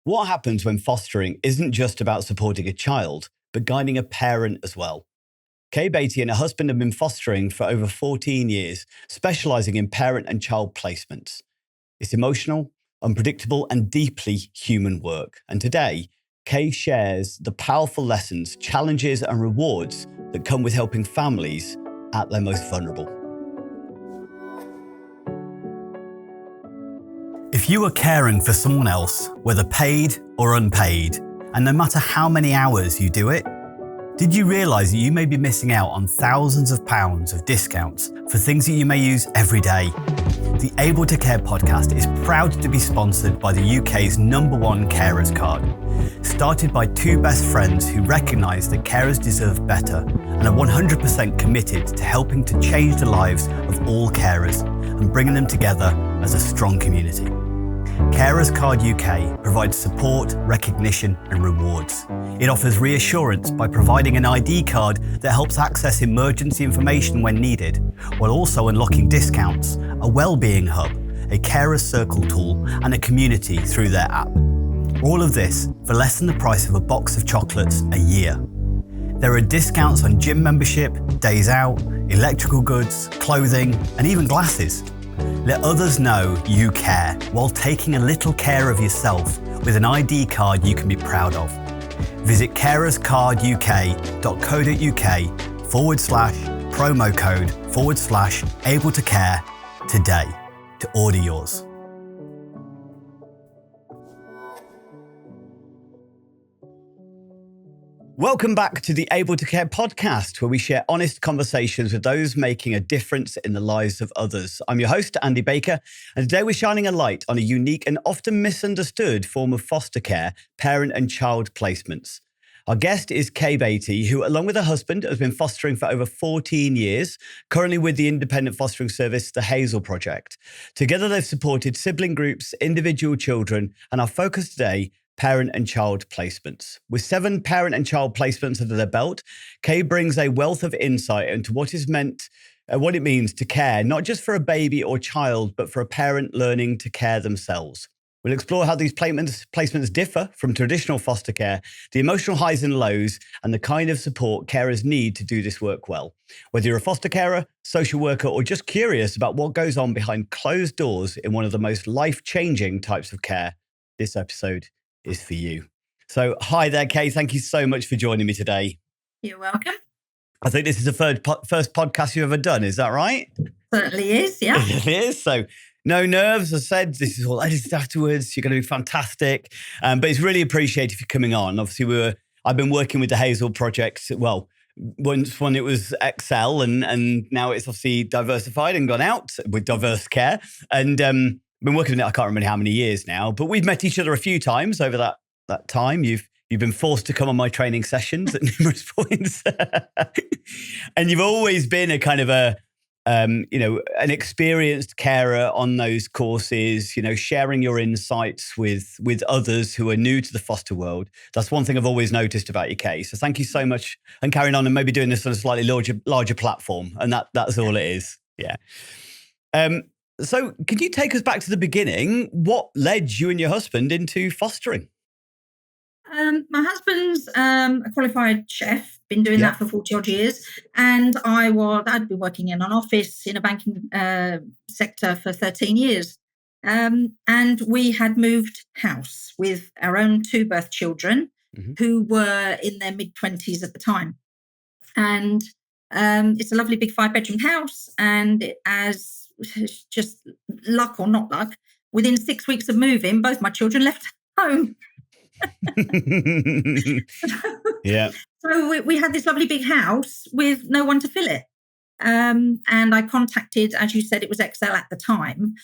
What happens when fostering isn't just about supporting a child, but guiding a parent as well? Kay Batey and her husband have been fostering for over 14 years, specialising in parent and child placements. It's emotional, unpredictable, and deeply human work. And today, Kay shares the powerful lessons, challenges, and rewards that come with helping families at their most vulnerable. If you are caring for someone else, whether paid or unpaid, and no matter how many hours you do it, did you realise that you may be missing out on thousands of pounds of discounts for things that you may use every day? The Able to Care podcast is proud to be sponsored by the UK's #1 carers card. Started by two best friends who recognise that carers deserve better and are 100% committed to helping to change the lives of all carers and bringing them together as a strong community. Carers Card UK provides support, recognition and rewards. It offers reassurance by providing an ID card that helps access emergency information when needed, while also unlocking discounts, a wellbeing hub, a carers circle tool and a community through their app. All of this for less than the price of a box of chocolates a year. There are discounts on gym membership, days out, electrical goods, clothing and even glasses. Let others know you care while taking a little care of yourself with an ID card you can be proud of. Visit carerscarduk.co.uk/promo code/able to care today to order yours. Welcome back to the Able to Care podcast, where we share honest conversations with those making a difference in the lives of others. I'm your host, Andy Baker, and today we're shining a light on a unique and often misunderstood form of foster care, parent and child placements. Our guest is Kay Batey, who, along with her husband, has been fostering for over 14 years, currently with the independent fostering service, the Hazel Project. Together, they've supported sibling groups, individual children, and our focus today, parent and child placements. With 7 parent and child placements under their belt, Kay brings a wealth of insight into what it means to care, not just for a baby or child, but for a parent learning to care themselves. We'll explore how these placements differ from traditional foster care, the emotional highs and lows, and the kind of support carers need to do this work well. Whether you're a foster carer, social worker, or just curious about what goes on behind closed doors in one of the most life-changing types of care, this episode is for you. So hi there, Kay. Thank you so much for joining me today. You're welcome. I think this is the first podcast you've ever done. Is that right? Certainly is, yeah. It is. So no nerves. As I said, this is all edited afterwards. You're going to be fantastic. But it's really appreciated for coming on. Obviously, I've been working with the Hazel Project. Well, once when it was Excel and now it's obviously diversified and gone out with diverse care. And been working on it, I can't remember how many years now, but we've met each other a few times over that time. You've been forced to come on my training sessions at numerous points. And you've always been a kind of an experienced carer on those courses, sharing your insights with others who are new to the foster world. That's one thing I've always noticed about your case. So thank you so much, and carrying on and maybe doing this on a slightly larger platform. And that's all it is. Yeah. So can you take us back to the beginning? What led you and your husband into fostering? My husband's a qualified chef, been doing that for 40 odd years. And I'd been working in an office in a banking sector for 13 years. And we had moved house with our own 2 birth children who were in their mid-20s at the time. And it's a lovely big 5-bedroom house, and as just luck or not luck, within 6 weeks of moving, both my children left home. Yeah. So we had this lovely big house with no one to fill it. And I contacted, as you said, it was Excel at the time,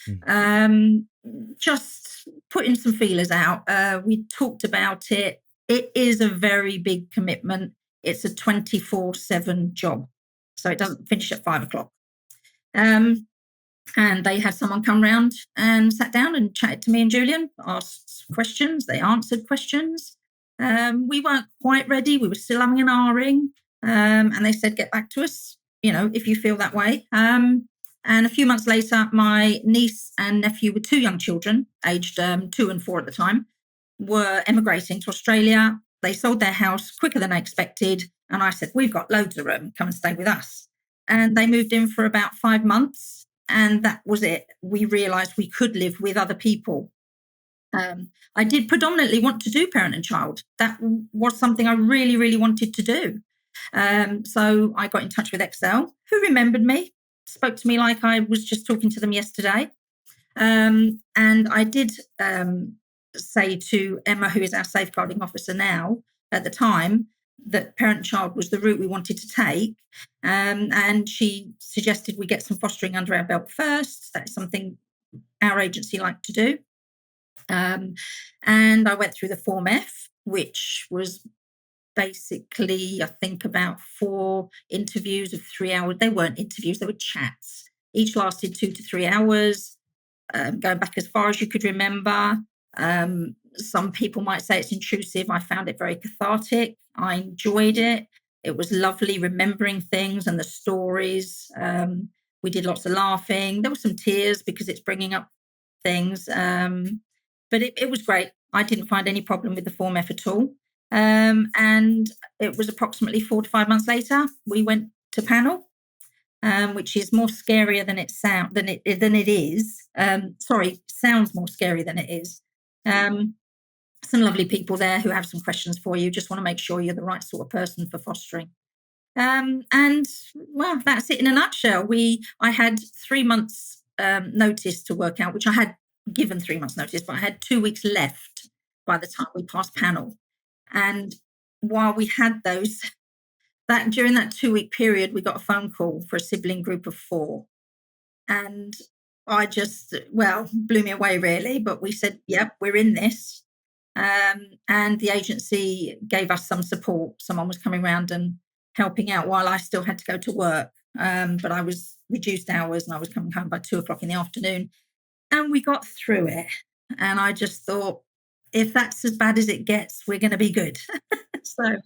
just putting some feelers out. We talked about it. It is a very big commitment. It's a 24/7 job. So it doesn't finish at 5 o'clock. And they had someone come round and sat down and chatted to me and Julian, asked questions. They answered questions. We weren't quite ready. We were still umming and ahhing. And they said, get back to us, if you feel that way. And a few months later, my niece and nephew with 2 young children, aged 2 and 4 at the time, were emigrating to Australia. They sold their house quicker than I expected. And I said, we've got loads of room. Come and stay with us. And they moved in for about 5 months. And that was it. We realized we could live with other people. I did predominantly want to do parent and child. That was something I really, really wanted to do. So I got in touch with Excel, who remembered me, spoke to me like I was just talking to them yesterday. And I did say to Emma, who is our safeguarding officer now, at the time, that parent and child was the route we wanted to take. And she suggested we get some fostering under our belt first. That's something our agency liked to do. And I went through the Form F, which was basically, I think, about 4 interviews of 3 hours. They weren't interviews, they were chats. Each lasted 2 to 3 hours, going back as far as you could remember. Some people might say it's intrusive. I found it very cathartic. I enjoyed it. It was lovely remembering things and the stories. We did lots of laughing. There were some tears because it's bringing up things. But it was great. I didn't find any problem with the Form F at all. And it was approximately 4 to 5 months later, we went to panel, which is more scarier than it is. Sounds more scary than it is. Some lovely people there who have some questions for you. Just want to make sure you're the right sort of person for fostering. And well, that's it in a nutshell. I had 3 months notice to work out, which I had given 3 months notice, but I had 2 weeks left by the time we passed panel. And while we had those, during that 2-week period, we got a phone call for a sibling group of 4. And I just, blew me away really. But we said, yep, we're in this. And the agency gave us some support. Someone was coming around and helping out while I still had to go to work. But I was reduced hours and I was coming home by 2:00 in the afternoon. And we got through it. And I just thought, if that's as bad as it gets, we're going to be good. So,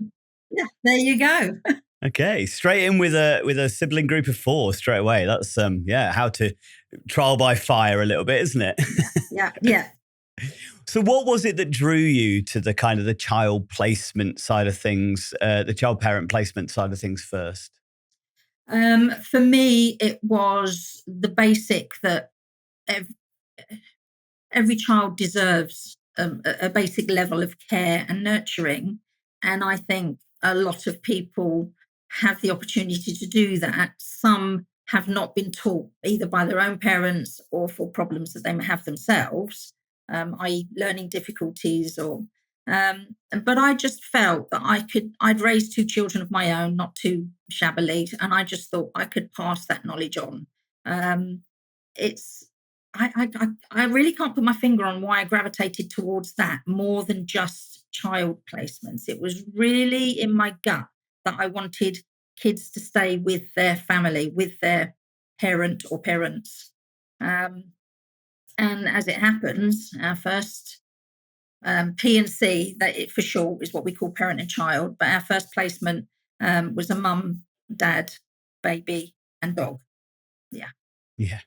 yeah, there you go. Okay, straight in with a sibling group of 4 straight away. That's how to trial by fire a little bit, isn't it? Yeah. So what was it that drew you to the kind of the child placement side of things, the child parent placement side of things first? For me, it was the basic that every child deserves a basic level of care and nurturing. And I think a lot of people have the opportunity to do that. Some have not been taught either by their own parents or for problems that they may have themselves, i.e. learning difficulties but I just felt that I'd raised 2 children of my own, not too shabbily. And I just thought I could pass that knowledge on. I really can't put my finger on why I gravitated towards that more than just child placements. It was really in my gut that I wanted kids to stay with their family, with their parent or parents. And as it happens, our first P&C, that it for short is what we call parent and child, but our first placement was a mum, dad, baby, and dog. Yeah. Yeah.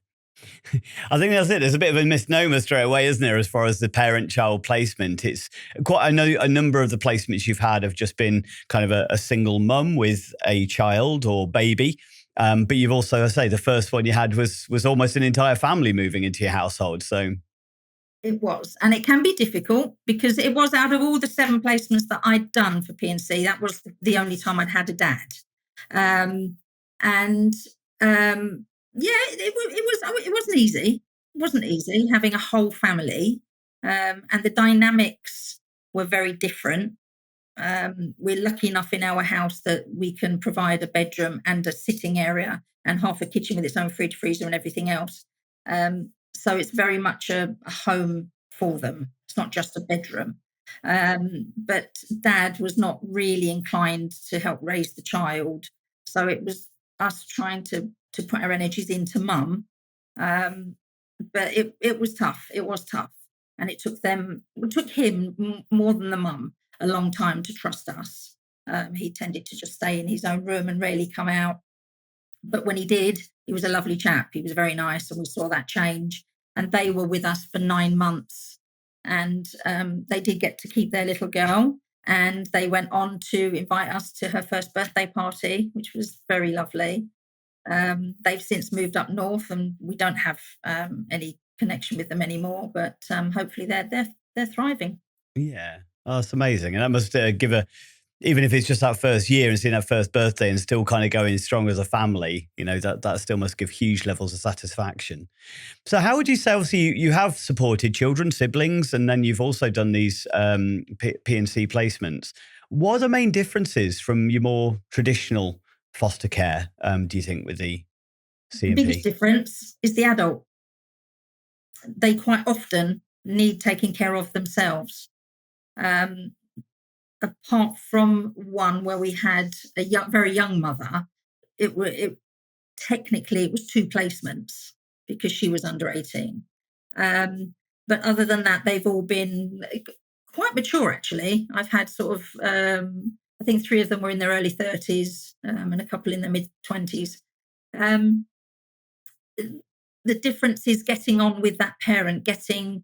I think that's it. There's a bit of a misnomer straight away, isn't there, as far as the parent-child placement? It's quite, I know a number of the placements you've had have just been kind of a single mum with a child or baby. But you've also, I say, the first one you had was almost an entire family moving into your household. So it was. And it can be difficult because it was out of all the 7 placements that I'd done for P&C, that was the only time I'd had a dad. It wasn't easy. It wasn't easy having a whole family. And the dynamics were very different. We're lucky enough in our house that we can provide a bedroom and a sitting area and half a kitchen with its own fridge, freezer and everything else. So it's very much a home for them. It's not just a bedroom. But Dad was not really inclined to help raise the child. So it was us trying to put our energies into Mum. But it was tough. It was tough. And it took him more than the mum a long time to trust us. He tended to just stay in his own room and rarely come out. But when he did, he was a lovely chap. He was very nice, and we saw that change. And they were with us for 9 months and they did get to keep their little girl. And they went on to invite us to her first birthday party, which was very lovely. They've since moved up north, and we don't have any connection with them anymore. But hopefully, they're thriving. Yeah. Oh, that's amazing. And that must give a, even if it's just that first year and seeing that first birthday and still kind of going strong as a family, that still must give huge levels of satisfaction. So how would you say, obviously you have supported children, siblings, and then you've also done these P&C placements. What are the main differences from your more traditional foster care, do you think, with the The biggest C&P? difference is the adult. They quite often need taking care of themselves. Um, Apart from one where we had a very young mother, it technically it was two placements because she was under 18. But other than that, they've all been quite mature, actually. I've had sort of, I think three of them were in their early 30s and a couple in their mid 20s. Um, the difference is getting on with that parent, getting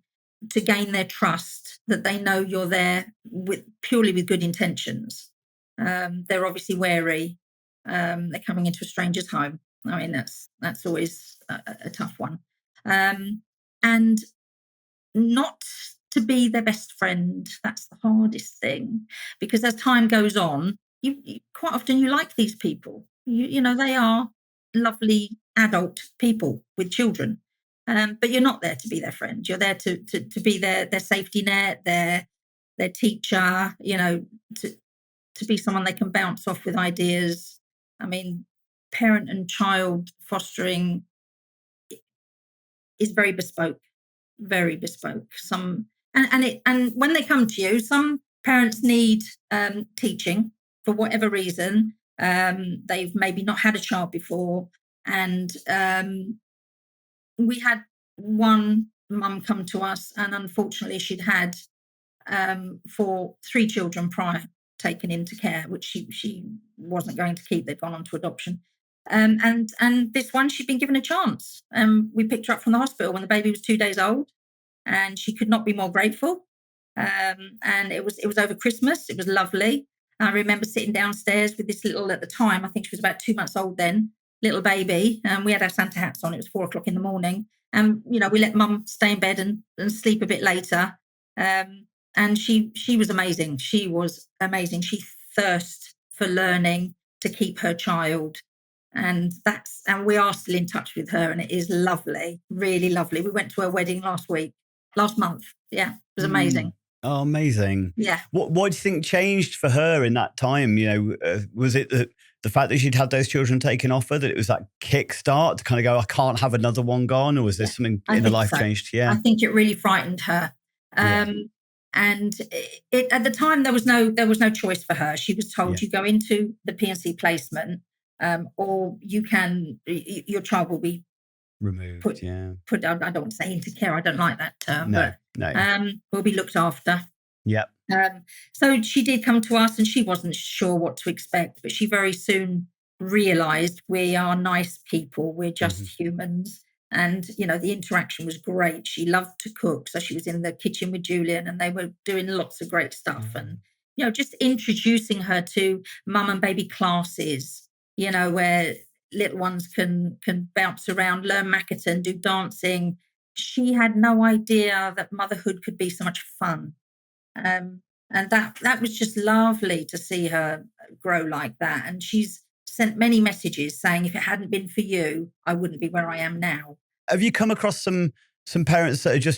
to gain their trust, that they know you're there purely with good intentions. They're obviously wary. They're coming into a stranger's home. I mean, that's always a tough one. And not to be their best friend. That's the hardest thing, because as time goes on, you quite often you like these people. You know they are lovely adult people with children, but you're not there to be their friend. You're there to be their safety net, their teacher. To be someone they can bounce off with ideas. I mean, parent and child fostering is very bespoke, very bespoke. And when they come to you, some parents need teaching for whatever reason. They've maybe not had a child before, and we had one mum come to us, and unfortunately, she'd had for three children prior taken into care, which she wasn't going to keep. They'd gone on to adoption. And this one, she'd been given a chance. We picked her up from the hospital when the baby was 2 days old, and she could not be more grateful. And it was over Christmas. It was lovely. I remember sitting downstairs with this little, at the time, I think she was about 2 months old then, little baby. And we had our Santa hats on. It was 4 o'clock in the morning. And, we let mum stay in bed and sleep a bit later. And she was amazing. She was amazing. She thirsted for learning to keep her child. And we are still in touch with her, and it is lovely, really lovely. We went to her wedding last month. Yeah, it was amazing. Oh, amazing. Yeah. What do you think changed for her in that time? Was it the fact that she'd had those children taken off her, that it was that kickstart to kind of go, I can't have another one gone? Or was there something in the life changed? Yeah. I think it really frightened her. And at the time there was no choice for her. She was told, you go into the P&C placement, or your child will be removed. Put. I don't want to say into care. I don't like that term. No. Will be looked after. Yep. So she did come to us, and she wasn't sure what to expect, but she very soon realised we are nice people. We're just humans. And, the interaction was great. She loved to cook. So she was in the kitchen with Julian, and they were doing lots of great stuff. And, just introducing her to mum and baby classes, where little ones can bounce around, learn Makaton, do dancing. She had no idea that motherhood could be so much fun. And that was just lovely to see her grow like that. And she's sent many messages saying, if it hadn't been for you, I wouldn't be where I am now. Have you come across some parents that are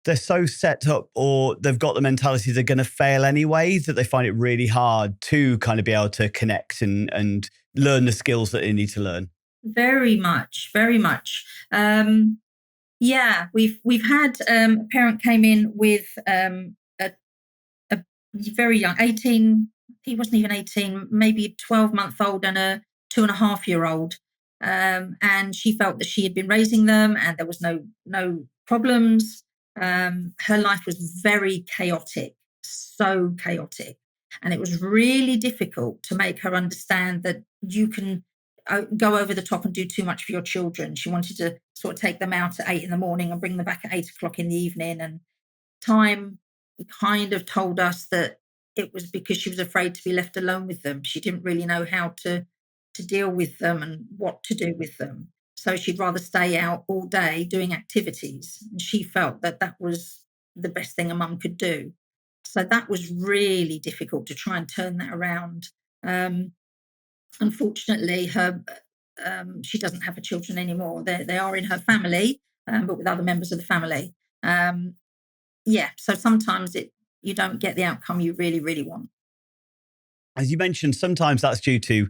they're so set up, or they've got the mentality they're going to fail anyway, that they find it really hard to kind of be able to connect and learn the skills that they need to learn? Very much, very much. We've had a parent came in with a very young, 18, he wasn't even 18, maybe a 12-month-old and a 2.5-year-old. And she felt that she had been raising them and there was no problems. Her life was very chaotic, so chaotic. And it was really difficult to make her understand that you can go over the top and do too much for your children. She wanted to sort of take them out at 8 in the morning and bring them back at 8 o'clock in the evening. And time kind of told us that it was because she was afraid to be left alone with them. She didn't really know how to deal with them and what to do with them. So she'd rather stay out all day doing activities. And she felt that that was the best thing a mum could do. So that was really difficult to try and turn that around. Um, Unfortunately, she doesn't have her children anymore. They are in her family, but with other members of the family. Um, yeah, so sometimes you don't get the outcome you really, really want. As you mentioned, sometimes that's due to,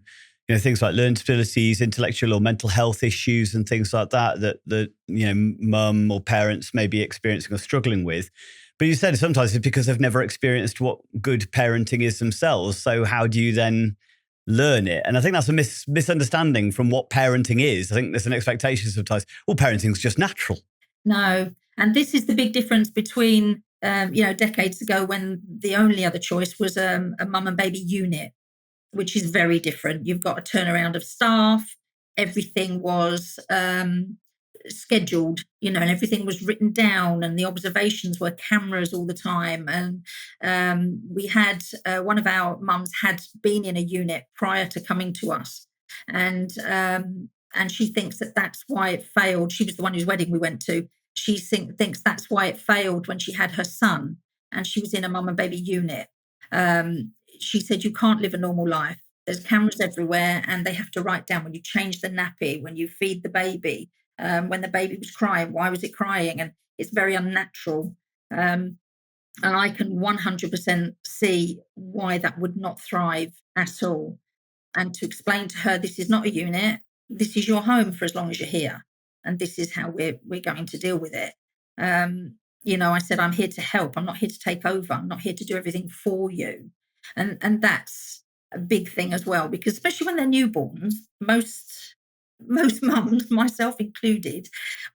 things like learning disabilities, intellectual or mental health issues, and things like that mum or parents may be experiencing or struggling with. But you said sometimes it's because they've never experienced what good parenting is themselves. So how do you then learn it? And I think that's a misunderstanding from what parenting is. I think there's an expectation sometimes, well, parenting's just natural. No. And this is the big difference between, decades ago when the only other choice was a mum and baby unit, which is very different. You've got a turnaround of staff. Everything was scheduled, and everything was written down, and the observations were cameras all the time. And we had one of our mums had been in a unit prior to coming to us, and she thinks that that's why it failed. She was the one whose wedding we went to. She thinks that's why it failed when she had her son, and she was in a mum and baby unit. She said, you can't live a normal life. There's cameras everywhere, and they have to write down when you change the nappy, when you feed the baby, when the baby was crying, why was it crying? And it's very unnatural. And I can 100% see why that would not thrive at all. And to explain to her, this is not a unit, this is your home for as long as you're here. And this is how we're going to deal with it. I said, I'm here to help. I'm not here to take over. I'm not here to do everything for you. And that's a big thing as well, because especially when they're newborns, most mums, myself included,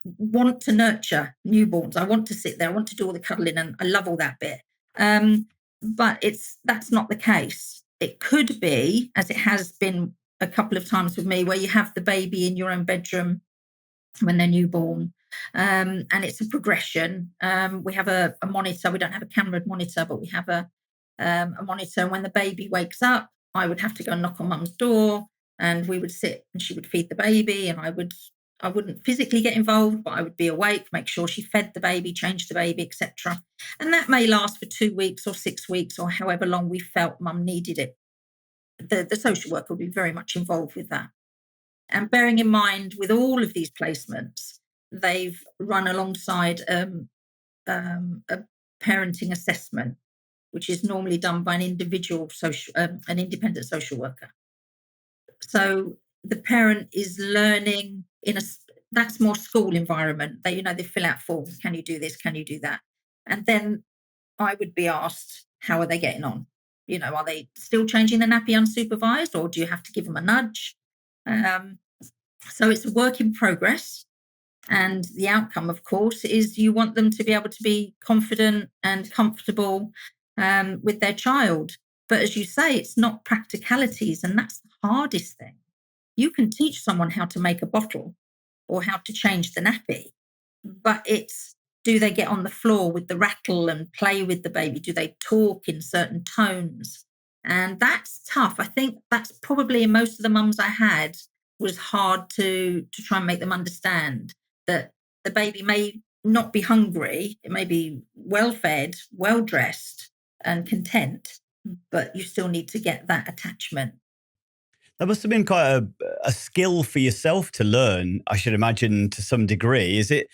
want to nurture newborns. I want to sit there. I want to do all the cuddling, and I love all that bit. But that's not the case. It could be, as it has been a couple of times with me, where you have the baby in your own bedroom when they're newborn. And it's a progression. We have a monitor. We don't have a camera monitor, but we have a monitor. And when the baby wakes up, I would have to go and knock on mum's door, and we would sit and she would feed the baby, and I wouldn't physically get involved, but I would be awake, make sure she fed the baby, changed the baby, etc. And that may last for 2 weeks or 6 weeks or however long we felt mum needed it. The social worker would be very much involved with that. And bearing in mind, with all of these placements, they've run alongside a parenting assessment, which is normally done by an independent social worker. So the parent is learning that's more school environment. They fill out forms. Can you do this? Can you do that? And then I would be asked, how are they getting on? Are they still changing the nappy unsupervised, or do you have to give them a nudge? So it's a work in progress. And the outcome, of course, is you want them to be able to be confident and comfortable with their child. But as you say, it's not practicalities, and that's the hardest thing. You can teach someone how to make a bottle or how to change the nappy, but it's, do they get on the floor with the rattle and play with the baby? Do they talk in certain tones? And that's tough. I think that's probably, in most of the mums I had, was hard to try and make them understand that the baby may not be hungry. It may be well fed, well dressed and content, but you still need to get that attachment. That must have been quite a skill for yourself to learn, I should imagine, to some degree. Is it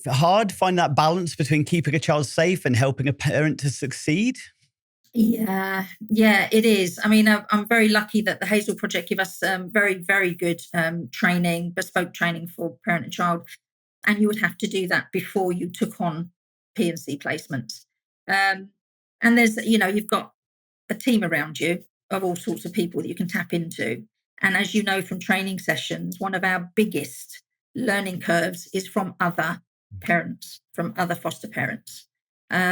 hard to find that balance between keeping a child safe and helping a parent to succeed? Yeah, it is. I mean, I'm very lucky that the Hazel Project give us very, very good training, bespoke training for parent and child. And you would have to do that before you took on P&C placements. And there's, you've got a team around you of all sorts of people that you can tap into. And as you know from training sessions, one of our biggest learning curves is from other parents, from other foster parents. Back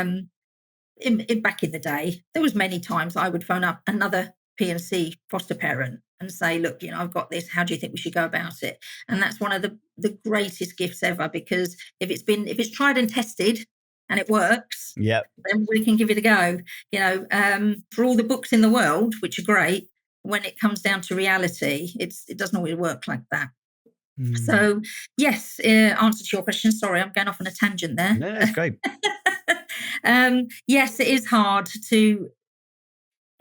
in the day, there was many times I would phone up another P&C foster parent and say, look, I've got this. How do you think we should go about it? And that's one of the greatest gifts ever, because if it's tried and tested and it works, Yep. then we can give it a go. For all the books in the world, which are great, when it comes down to reality, it doesn't always work like that. So, yes, answer to your question. Sorry, I'm going off on a tangent there. No, that's great. Yes, it is hard to.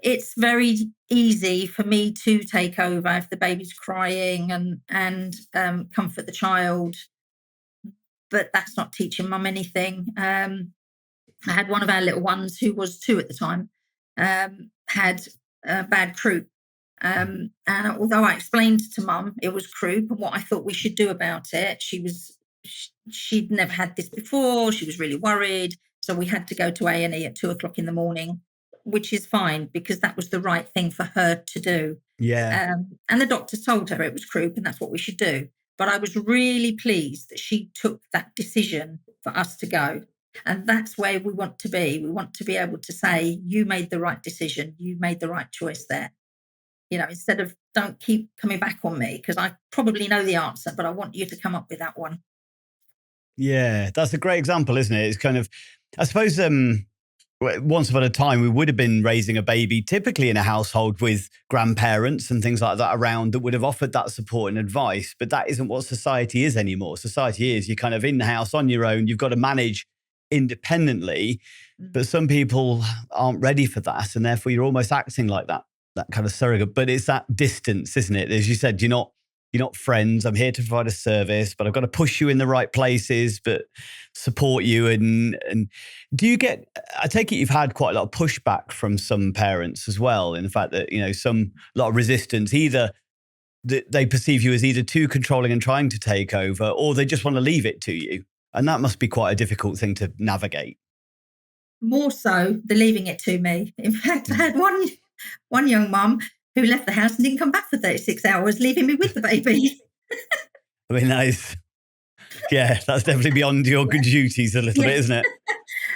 It's very easy for me to take over if the baby's crying and comfort the child, but that's not teaching mum anything. I had one of our little ones who was 2 at the time, had bad croup. And although I explained to mum it was croup and what I thought we should do about it, she'd never had this before. She was really worried. So we had to go to A&E at 2:00 in the morning, which is fine because that was the right thing for her to do. Yeah. And the doctor told her it was croup and that's what we should do. But I was really pleased that she took that decision for us to go. And that's where we want to be. We want to be able to say, you made the right decision. You made the right choice there. Instead of don't keep coming back on me because I probably know the answer, but I want you to come up with that one. Yeah, that's a great example, isn't it? It's kind of, I suppose, once upon a time, we would have been raising a baby typically in a household with grandparents and things like that around that would have offered that support and advice. But that isn't what society is anymore. Society is you're kind of in the house on your own. You've got to manage independently. But some people aren't ready for that. And therefore, you're almost acting like that kind of surrogate. But it's that distance, isn't it? As you said, you're not friends. I'm here to provide a service, but I've got to push you in the right places, but support you. And do you get, I take it you've had quite a lot of pushback from some parents as well, in the fact that, a lot of resistance, either they perceive you as either too controlling and trying to take over, or they just want to leave it to you. And that must be quite a difficult thing to navigate. More so the leaving it to me. In fact, I had one young mum who left the house and didn't come back for 36 hours, leaving me with the baby. I mean, that's definitely beyond your good duties a little bit, isn't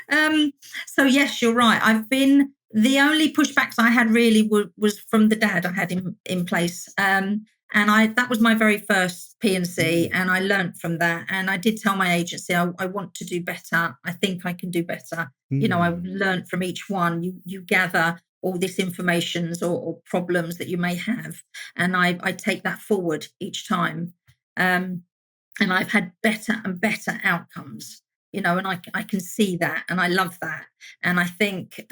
it? So yes, you're right. The only pushbacks I had really was from the dad I had in place. And that was my very first P&C, and I learned from that. And I did tell my agency, I want to do better. I think I can do better. I've learned from each one. You gather all this information or problems that you may have, and I take that forward each time. And I've had better and better outcomes. And I can see that, and I love that. And I think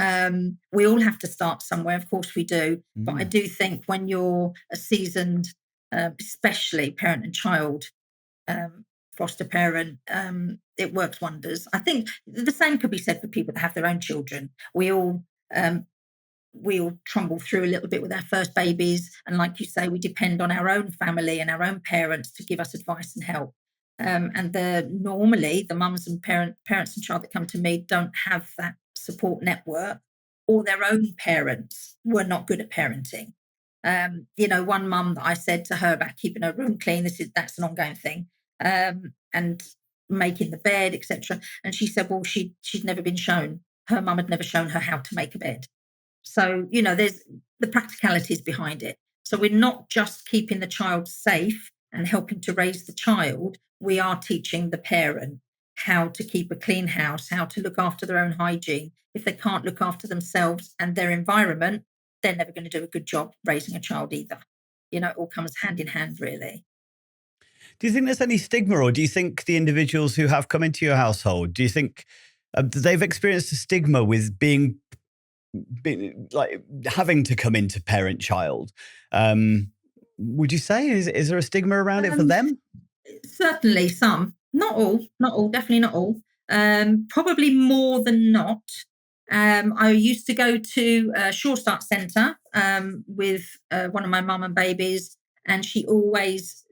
we all have to start somewhere. Of course we do. But I do think when you're a seasoned, especially parent and child, foster parent, it works wonders. I think the same could be said for people that have their own children. We all trumble through a little bit with our first babies. And like you say, we depend on our own family and our own parents to give us advice and help. And normally the mums and parents and child that come to me don't have that support network, or their own parents were not good at parenting. One mum that I said to her about keeping her room clean, that's an ongoing thing, and making the bed, etc. And she said, well, she'd never been shown. Her mum had never shown her how to make a bed. So, there's the practicalities behind it. So we're not just keeping the child safe and helping to raise the child. We are teaching the parent how to keep a clean house, how to look after their own hygiene. If they can't look after themselves and their environment, they're never going to do a good job raising a child either. It all comes hand in hand, really. Do you think there's any stigma, or do you think the individuals who have come into your household, do you think they've experienced a stigma with being like having to come into parent-child? Would you say is there a stigma around it for them? Certainly some, not all, definitely not all. Probably more than not. I used to go to a Sure Start Centre with one of my mum and babies, and she was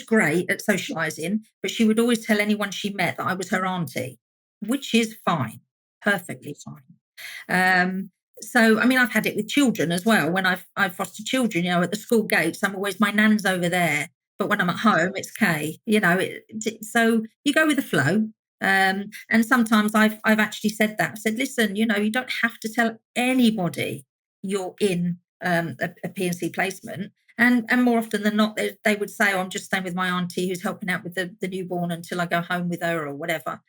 great at socialising, but she would always tell anyone she met that I was her auntie, which is fine, perfectly fine. So, I mean, I've had it with children as well. When I've fostered children, at the school gates, I'm always, my nan's over there. But when I'm at home, it's Kay, so you go with the flow. And sometimes I've actually said that. I said, listen, you don't have to tell anybody you're in a P&C placement. And more often than not, they would say, oh, I'm just staying with my auntie who's helping out with the newborn until I go home with her or whatever.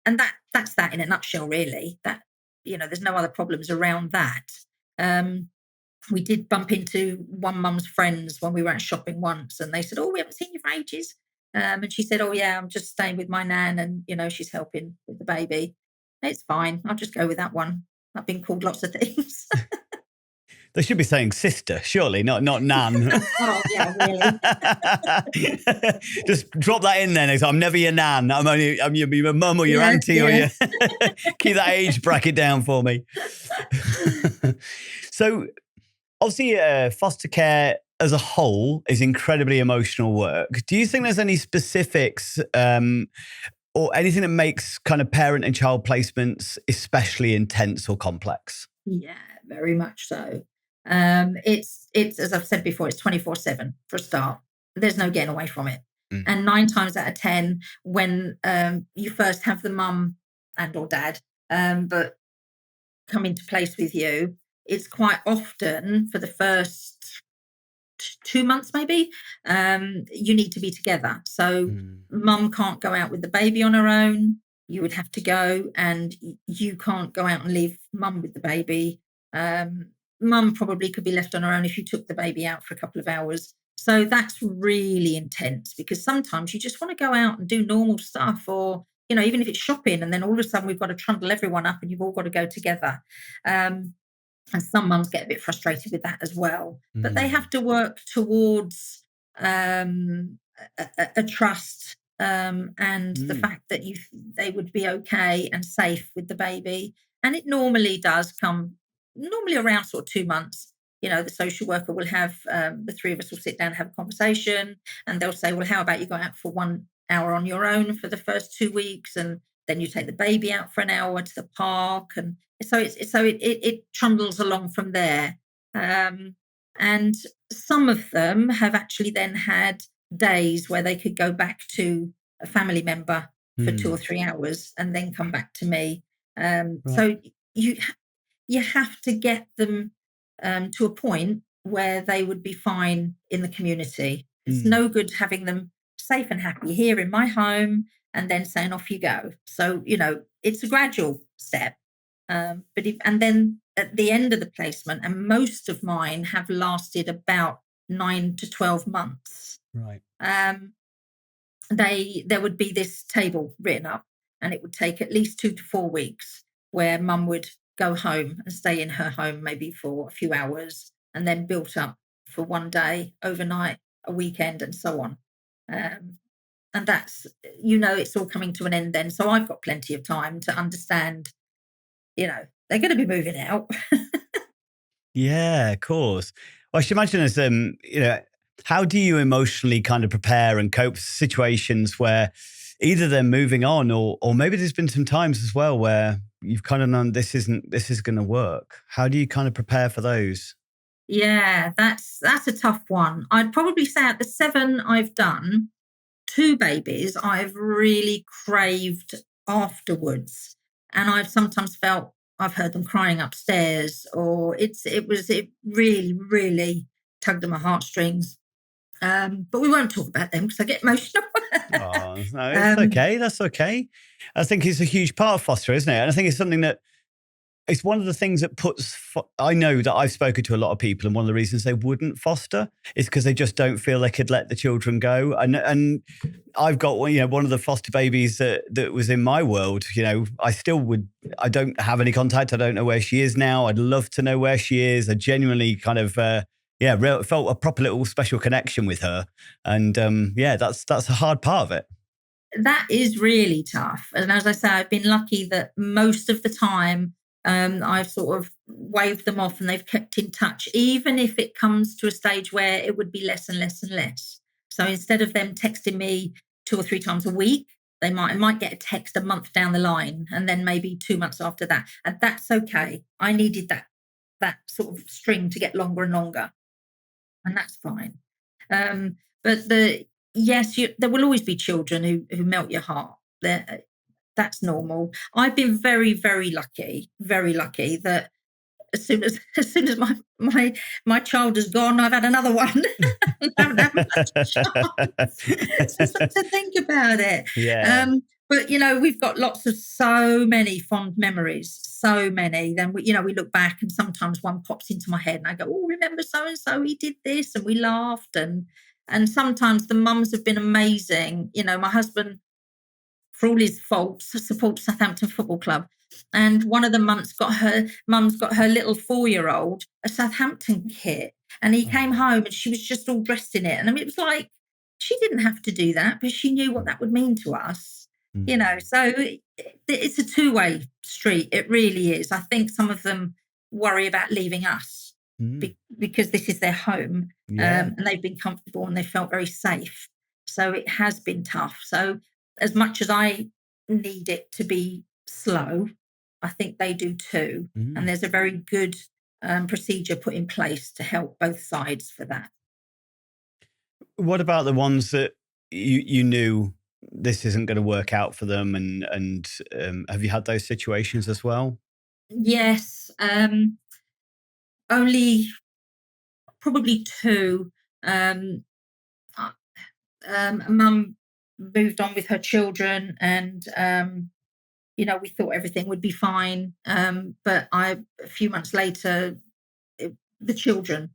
that's that in a nutshell, really. That, there's no other problems around that. We did bump into one mum's friends when we were out shopping once, and they said, "Oh, we haven't seen you for ages." And she said, "Oh, yeah, I'm just staying with my nan, and she's helping with the baby." It's fine. I'll just go with that one. I've been called lots of things. They should be saying sister, surely, not nan. Oh, yeah, really. Just drop that in then. I'm never your nan. I'm your mum or your auntie or your... Keep that age bracket down for me. So obviously foster care as a whole is incredibly emotional work. Do you think there's any specifics or anything that makes kind of parent and child placements especially intense or complex? Yeah, very much so. It's as I've said before, it's 24/7 for a start. There's no getting away from it. And 9 times out of 10, when you first have the mum and or dad, but come into place with you, it's quite often for the first 2 months, maybe, you need to be together. So mum can't go out with the baby on her own. You would have to go, and you can't go out and leave mum with the baby. Mum probably could be left on her own if you took the baby out for a couple of hours. So that's really intense, because sometimes you just want to go out and do normal stuff, or, even if it's shopping, and then all of a sudden we've got to trundle everyone up and you've all got to go together. And some mums get a bit frustrated with that as well. But they have to work towards a trust and the fact that they would be okay and safe with the baby. And it normally does come around sort of 2 months. The social worker will have, the 3 of us will sit down and have a conversation, and they'll say, well, how about you go out for 1 hour on your own for the first 2 weeks, and then you take the baby out for an hour to the park. And so it trundles along from there. And some of them have actually then had days where they could go back to a family member for 2 or 3 hours and then come back to me. Right. So you have to get them to a point where they would be fine in the community. It's no good having them safe and happy here in my home and then saying off you go. So, it's a gradual step. And then at the end of the placement, and most of mine have lasted about 9 to 12 months. Right. There would be this table written up, and it would take at least 2 to 4 weeks where mum would go home and stay in her home maybe for a few hours, and then built up for one day, overnight, a weekend, and so on. And that's, it's all coming to an end then. So I've got plenty of time to understand, they're going to be moving out. Yeah, of course. Well, I should imagine as, how do you emotionally kind of prepare and cope with situations where either they're moving on or maybe there's been some times as well where you've kind of known this is going to work. How do you kind of prepare for those? Yeah, that's a tough one. I'd probably say at the 7 I've done, 2 babies I've really craved afterwards. And I've sometimes felt I've heard them crying upstairs, or it really, really tugged at my heartstrings. But we won't talk about them because I get emotional. Oh, no, it's okay. That's okay. I think it's a huge part of foster, isn't it? And I think it's something that it's one of the things that I know that I've spoken to a lot of people, and one of the reasons they wouldn't foster is because they just don't feel they could let the children go. And I've got one of the foster babies that was in my world. I don't have any contact. I don't know where she is now. I'd love to know where she is. I genuinely kind of felt a proper little special connection with her. And that's a hard part of it. That is really tough. And as I say, I've been lucky that most of the time I've sort of waved them off and they've kept in touch, even if it comes to a stage where it would be less and less and less. So instead of them texting me 2 or 3 times a week, I might get a text a month down the line, and then maybe 2 months after that. And that's okay. I needed that sort of string to get longer and longer. And that's fine. But there will always be children who melt your heart. That's normal. I've been very, very lucky that as soon as my child is gone, I've had another one. I haven't had much chance to think about it. Yeah. But, we've got so many fond memories, so many. Then, we look back and sometimes one pops into my head and I go, oh, remember so-and-so, he did this, and we laughed. And sometimes the mums have been amazing. My husband, for all his faults, supports Southampton Football Club. And one of the mum's got her little 4-year-old a Southampton kit. And he came home and she was just all dressed in it. And I mean, it was like, she didn't have to do that, but she knew what that would mean to us. So it's a two-way street. It really is. I think some of them worry about leaving us because this is their home, and they've been comfortable and they felt very safe. So it has been tough. So as much as I need it to be slow, I think they do too. And there's a very good procedure put in place to help both sides for that. What about the ones that you knew this isn't going to work out for them, and have you had those situations as well? Yes, only probably two. A mum moved on with her children, and we thought everything would be fine. But a few months later, the children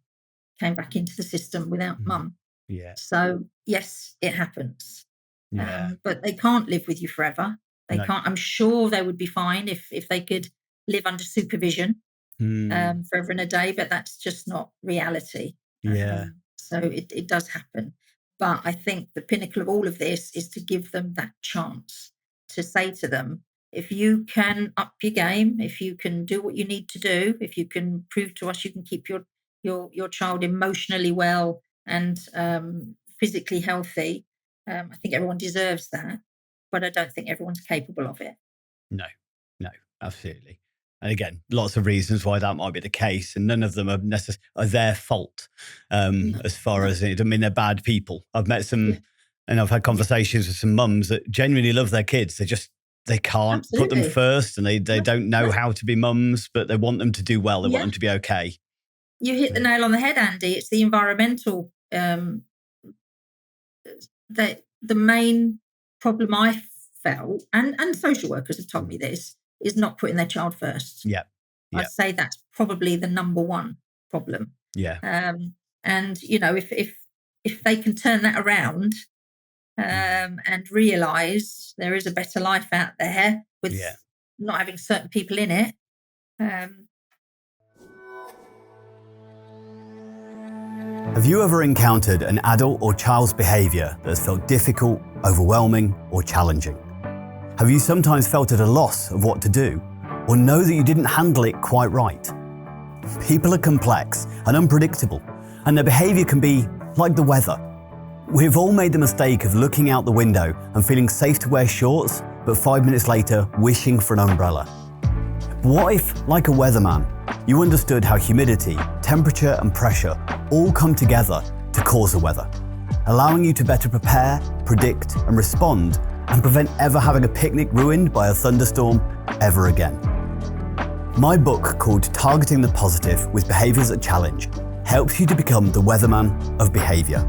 came back into the system without mum. Yeah. So yes, it happens. Yeah. But they can't live with you forever. They can't. I'm sure they would be fine if they could live under supervision forever and a day, but that's just not reality. Yeah. So it does happen. But I think the pinnacle of all of this is to give them that chance, to say to them, if you can up your game, if you can do what you need to do, if you can prove to us you can keep your child emotionally well and physically healthy, I think everyone deserves that. But I don't think everyone's capable of it. No, absolutely. And again, lots of reasons why that might be the case, and none of them are their fault. As far as it, I mean, they're bad people. I've met some, and I've had conversations with some mums that genuinely love their kids. They can't put them first, and they don't know how to be mums, but they want them to do well. They want them to be okay. You hit the nail on the head, Andy. It's the environmental. The main problem I felt, and social workers have told me this, is not putting their child first. Yeah. I'd say that's probably the number one problem. Yeah. And if they can turn that around and realise there is a better life out there with not having certain people in it. Have you ever encountered an adult or child's behaviour that has felt difficult, overwhelming, or challenging? Have you sometimes felt at a loss of what to do, or know that you didn't handle it quite right? People are complex and unpredictable, and their behaviour can be like the weather. We've all made the mistake of looking out the window and feeling safe to wear shorts, but 5 minutes later wishing for an umbrella. What if, like a weatherman, you understood how humidity, temperature and pressure all come together to cause the weather, allowing you to better prepare, predict and respond, and prevent ever having a picnic ruined by a thunderstorm ever again? My book, called Targeting the Positive with Behaviours that Challenge, helps you to become the weatherman of behaviour.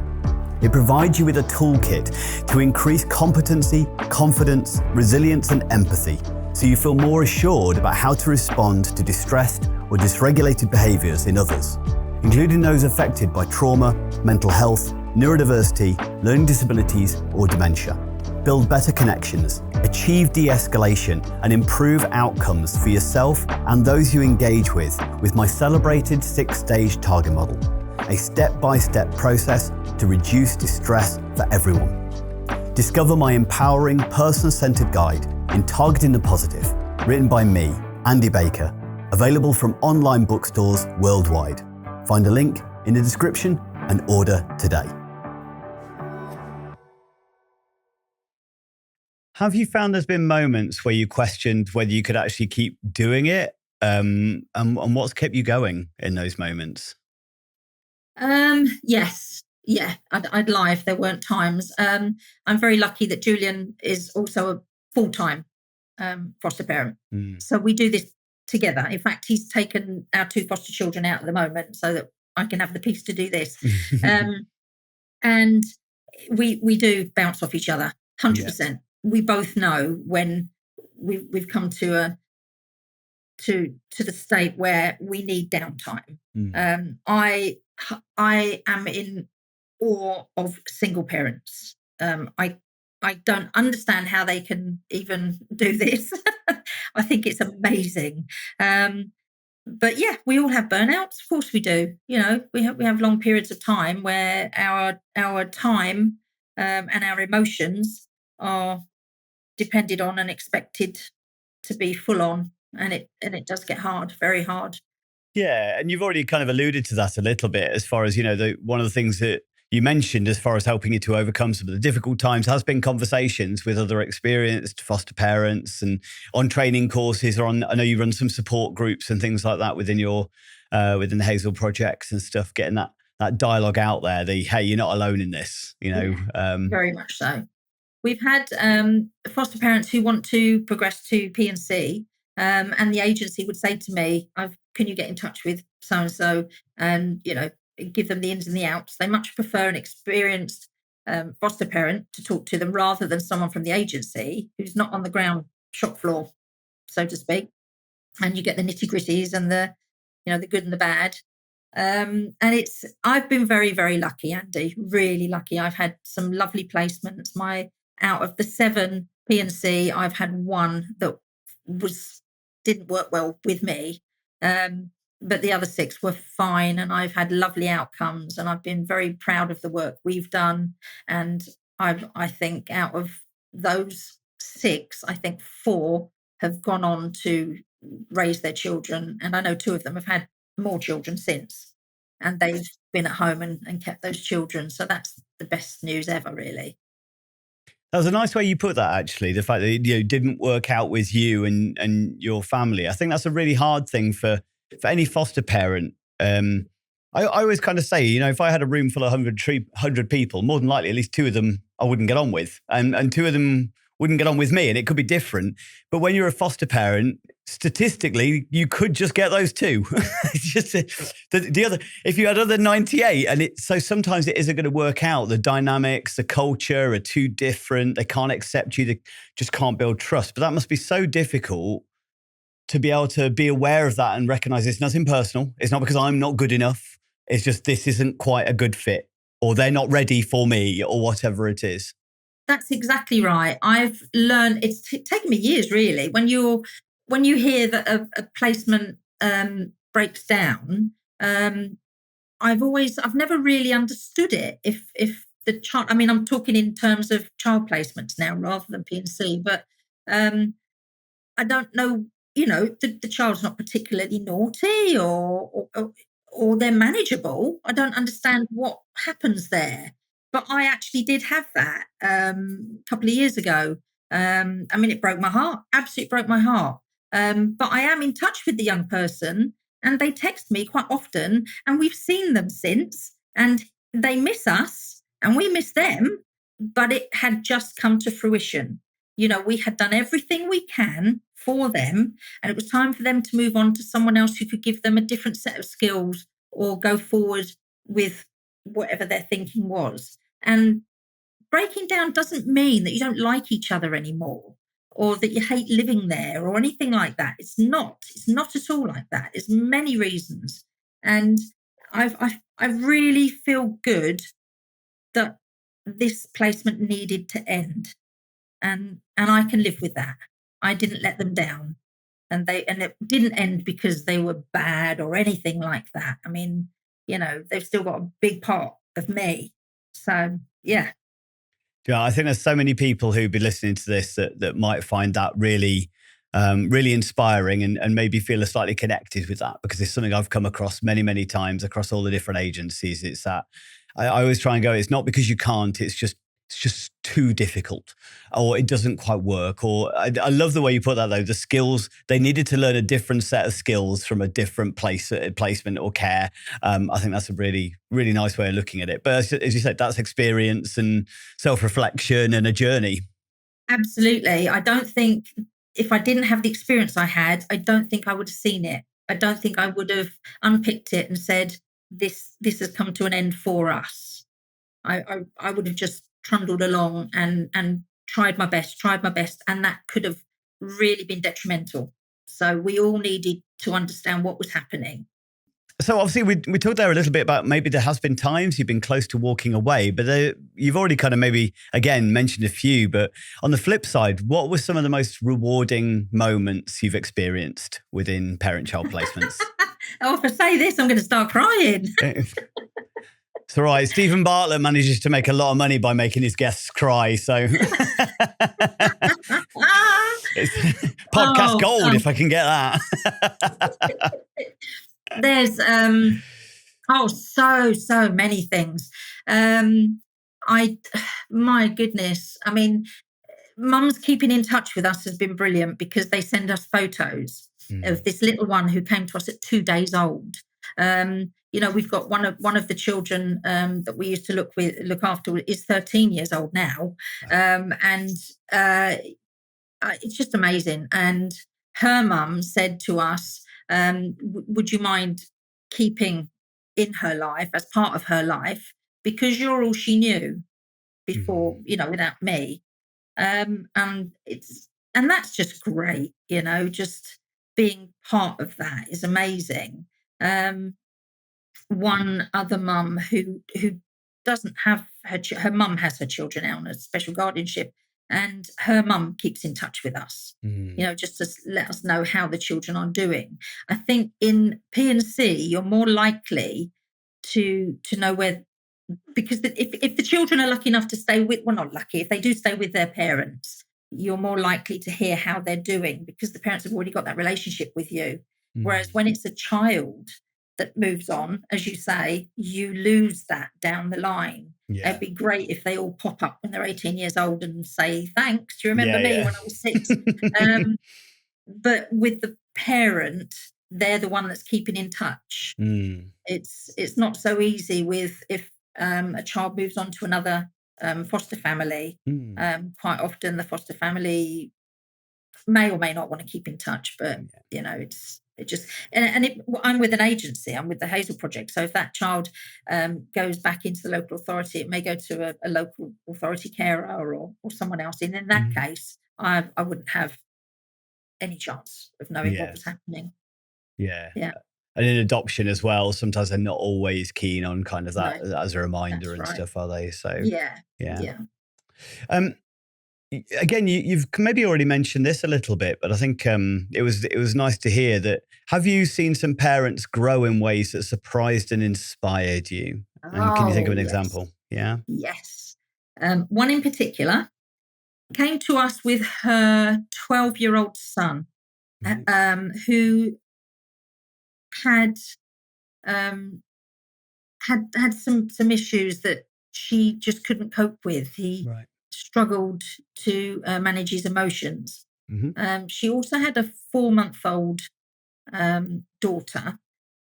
It provides you with a toolkit to increase competency, confidence, resilience and empathy, so you feel more assured about how to respond to distressed or dysregulated behaviours in others, including those affected by trauma, mental health, neurodiversity, learning disabilities or dementia. Build better connections, achieve de-escalation and improve outcomes for yourself and those you engage with my celebrated 6-stage target model, a step-by-step process to reduce distress for everyone. Discover my empowering, person-centered guide in Targeting the Positive, written by me, Andy Baker, available from online bookstores worldwide. Find a link in the description and order today. Have you found there's been moments where you questioned whether you could actually keep doing it? And what's kept you going in those moments? Yes. Yeah, I'd lie if there weren't times. I'm very lucky that Julian is also a full-time foster parent. So we do this together. In fact, he's taken our 2 foster children out at the moment so that I can have the peace to do this. And we do bounce off each other, 100%. we both know when we've come to the state where we need downtime. I am in awe of single parents. I don't understand how they can even do this. I think it's amazing. But yeah, we all have burnouts. Of course we do. We have long periods of time where our time and our emotions are depended on and expected to be full on, and it does get hard, very hard. Yeah, and you've already kind of alluded to that a little bit as far as, one of the things that you mentioned as far as helping you to overcome some of the difficult times has been conversations with other experienced foster parents and on training courses or I know you run some support groups and things like that within within the Hazel projects and stuff, getting that dialogue out there, hey, you're not alone in this, Very much so. We've had foster parents who want to progress to P&C, and the agency would say to me, can you get in touch with so-and-so and, give them the ins and the outs. They much prefer an experienced foster parent to talk to them rather than someone from the agency who's not on the ground shop floor, so to speak. And you get the nitty-gritties and the good and the bad. And I've been very, very lucky, Andy, really lucky. I've had some lovely placements. Out of the 7 P&C, I've had one that didn't work well with me. But the other 6 were fine, and I've had lovely outcomes, and I've been very proud of the work we've done. And I think out of those 6, I think 4 have gone on to raise their children, and I know 2 of them have had more children since, and they've been at home and kept those children. So that's the best news ever, really. That was a nice way you put that, actually. The fact that it didn't work out with you and your family. I think that's a really hard thing for any foster parent. I always kind of say, if I had a room full of 100 people, more than likely at least 2 of them I wouldn't get on with, and 2 of them wouldn't get on with me, and it could be different. But when you're a foster parent, statistically, you could just get those 2. It's just the other. If you had other 98, so sometimes it isn't going to work out. The dynamics, the culture are too different. They can't accept you. They just can't build trust. But that must be so difficult to be able to be aware of that and recognize it's nothing personal. It's not because I'm not good enough. It's just this isn't quite a good fit, or they're not ready for me, or whatever it is. That's exactly right. I've learned it's taken me years, really. When you hear that a placement breaks down, I've never really understood it. If the child, I'm talking in terms of child placements now rather than P&C, but I don't know. The child's not particularly naughty or they're manageable. I don't understand what happens there. But I actually did have that a couple of years ago. It broke my heart, absolutely broke my heart. But I am in touch with the young person, and they text me quite often, and we've seen them since, and they miss us, and we miss them, but it had just come to fruition. We had done everything we can for them, and it was time for them to move on to someone else who could give them a different set of skills or go forward with whatever their thinking was. And breaking down doesn't mean that you don't like each other anymore or that you hate living there or anything like that. It's not at all like that. There's many reasons. And I really feel good that this placement needed to end. And I can live with that. I didn't let them down. And it didn't end because they were bad or anything like that. They've still got a big part of me. So, yeah. Yeah, I think there's so many people who'd be listening to this that might find that really, really inspiring and maybe feel slightly connected with that, because it's something I've come across many, many times across all the different agencies. It's that I always try and go, it's not because you can't, it's just too difficult, or it doesn't quite work. Or I love the way you put that, though. The skills, they needed to learn a different set of skills from a different placement or care. I think that's a really, really nice way of looking at it. But as you said, that's experience and self-reflection and a journey. Absolutely. I don't think if I didn't have the experience I had, I don't think I would have seen it. I don't think I would have unpicked it and said, this has come to an end for us. I would have just trundled along and tried my best, and that could have really been detrimental. So we all needed to understand what was happening. So obviously we talked there a little bit about maybe there has been times you've been close to walking away, but you've already kind of maybe, again, mentioned a few. But on the flip side, what were some of the most rewarding moments you've experienced within parent-child placements? Oh, if I say this, I'm going to start crying. It's all right. Stephen Bartlett manages to make a lot of money by making his guests cry. So it's podcast gold if I can get that. There's so many things. My goodness. I mean, mums keeping in touch with us has been brilliant because they send us photos of this little one who came to us at 2 days old. We've got one of the children that we used to look after is 13 years old now, and it's just amazing. And her mum said to us, would you mind keeping in her life as part of her life, because you're all she knew before, without me. And that's just great, just being part of that is amazing. One other mum who doesn't have her mum has her children out on a special guardianship, and her mum keeps in touch with us, just to let us know how the children are doing. I think in P&C, you're more likely to know where, because if the children are lucky enough to stay with, well, not lucky, if they do stay with their parents, you're more likely to hear how they're doing because the parents have already got that relationship with you. Whereas when it's a child that moves on, as you say, you lose that down the line. Yeah. It'd be great if they all pop up when they're 18 years old and say, thanks, do you remember me when I was 6? But with the parent, they're the one that's keeping in touch. It's not so easy with if a child moves on to another foster family. Quite often the foster family may or may not want to keep in touch, but I'm with an agency. I'm with the Hazel Project. So if that child goes back into the local authority, it may go to a local authority carer or someone else. And in that case, I wouldn't have any chance of knowing what was happening. Yeah. And in adoption as well, sometimes they're not always keen on kind of that as a reminder and stuff, are they? So yeah. Again, you've maybe already mentioned this a little bit, but I think it was nice to hear that. Have you seen some parents grow in ways that surprised and inspired you? And can you think of an example? Yeah. Yes. One in particular came to us with her 12-year-old son, who had some issues that she just couldn't cope with. He struggled to manage his emotions. She also had a 4-month-old daughter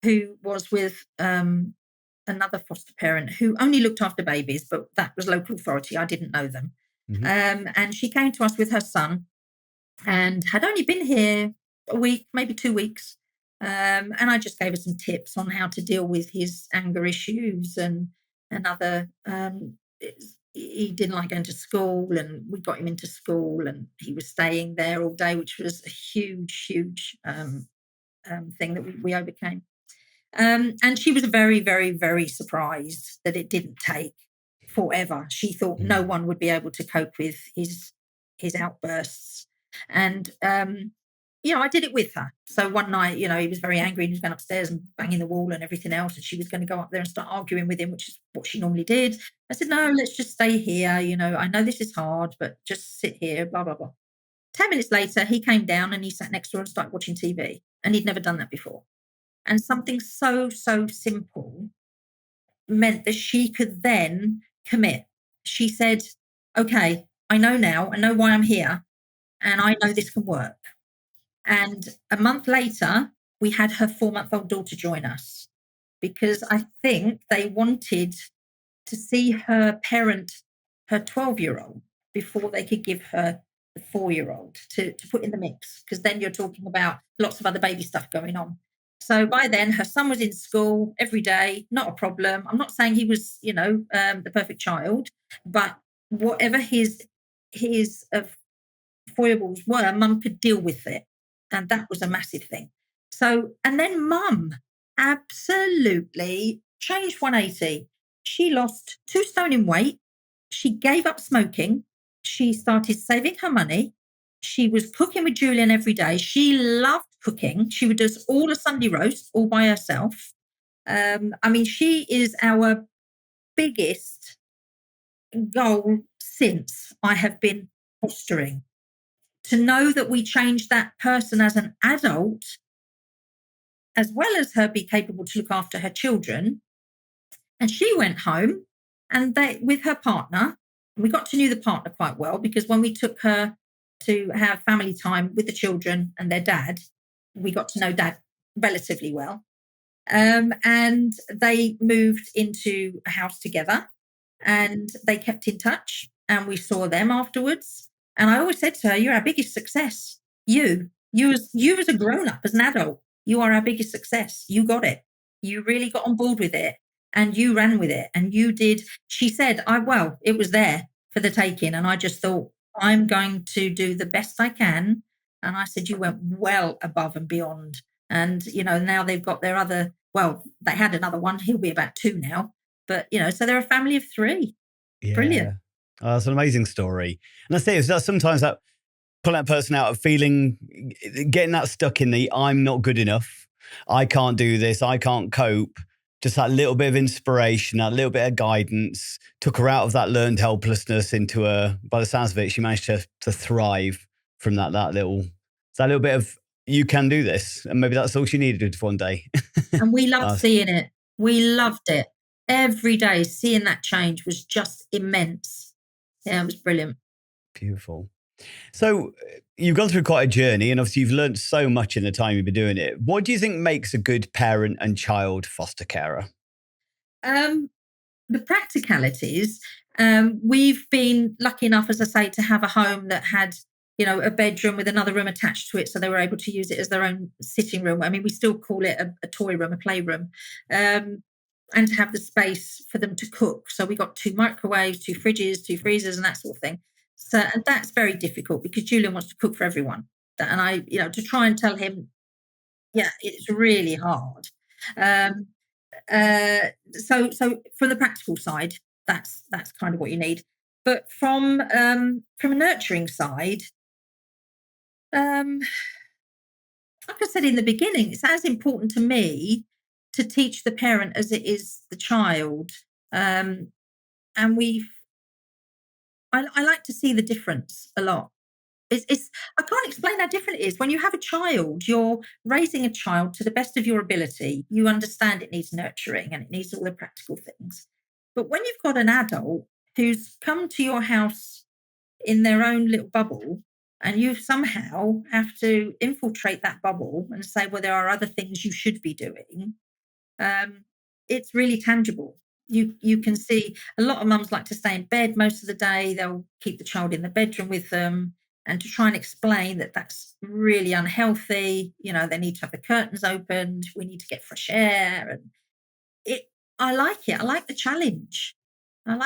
who was with another foster parent who only looked after babies, but that was local authority. I didn't know them. And she came to us with her son and had only been here a week, maybe 2 weeks. And I just gave her some tips on how to deal with his anger issues and other. He didn't like going to school, and we got him into school, and he was staying there all day, which was a huge thing that we overcame. And she was very, very, very surprised that it didn't take forever. She thought no one would be able to cope with his outbursts. And I did it with her. So one night, he was very angry and he was going upstairs and banging the wall and everything else. And she was going to go up there and start arguing with him, which is what she normally did. I said, no, let's just stay here. I know this is hard, but just sit here, blah, blah, blah. 10 minutes later, he came down and he sat next to her and started watching TV. And he'd never done that before. And something so, so simple meant that she could then commit. She said, okay, I know now, I know why I'm here, and I know this can work. And a month later, we had her 4-month-old daughter join us because I think they wanted to see her parent, her 12-year-old, before they could give her the 4-year-old to put in the mix, because then you're talking about lots of other baby stuff going on. So by then, her son was in school every day, not a problem. I'm not saying he was, the perfect child, but whatever his his foibles were, mum could deal with it. And that was a massive thing. So, and then mum absolutely changed 180. She lost 2 stone in weight. She gave up smoking. She started saving her money. She was cooking with Julian every day. She loved cooking. She would do all a Sunday roast all by herself. I mean, she is our biggest goal since I have been fostering. To know that we changed that person as an adult, as well as her be capable to look after her children. And she went home and with her partner, we got to know the partner quite well, because when we took her to have family time with the children and their dad, we got to know dad relatively well. And they moved into a house together and they kept in touch, and we saw them afterwards. And I always said to her, you're our biggest success. You as a grown-up, as an adult, you are our biggest success. You got it. You really got on board with it and you ran with it. And you did. She said, it was there for the taking. And I just thought, I'm going to do the best I can. And I said, you went well above and beyond. And, now they've got their other, they had another one. He'll be about 2 now. But, so they're a family of 3. Yeah. Brilliant. Oh, that's an amazing story. And I say it's that sometimes that pulling that person out of feeling, getting that stuck in the I'm not good enough, I can't do this, I can't cope. Just that little bit of inspiration, that little bit of guidance took her out of that learned helplessness into by the sounds of it, she managed to thrive from that little bit of, you can do this. And maybe that's all she needed for one day. And we loved seeing it. We loved it. Every day, seeing that change was just immense. Yeah, it was brilliant. Beautiful. So you've gone through quite a journey, and obviously you've learned so much in the time you've been doing it. What do you think makes a good parent and child foster carer? The practicalities. We've been lucky enough, as I say, to have a home that had, a bedroom with another room attached to it, so they were able to use it as their own sitting room. I mean, we still call it a toy room, a playroom. And to have the space for them to cook. So we got 2 microwaves, 2 fridges, 2 freezers, and that sort of thing. So, and that's very difficult because Julian wants to cook for everyone. And I, to try and tell him, it's really hard. So from the practical side, that's kind of what you need. But from a nurturing side, like I said in the beginning, it's as important to me to teach the parent as it is the child. And I like to see the difference a lot. I can't explain how different it is. When you have a child, you're raising a child to the best of your ability. You understand it needs nurturing and it needs all the practical things. But when you've got an adult who's come to your house in their own little bubble, and you somehow have to infiltrate that bubble and say, well, there are other things you should be doing. It's really tangible. You can see a lot of mums like to stay in bed most of the day. They'll keep the child in the bedroom with them, and to try and explain that that's really unhealthy. They need to have the curtains opened. We need to get fresh air. And I like it. I like the challenge. And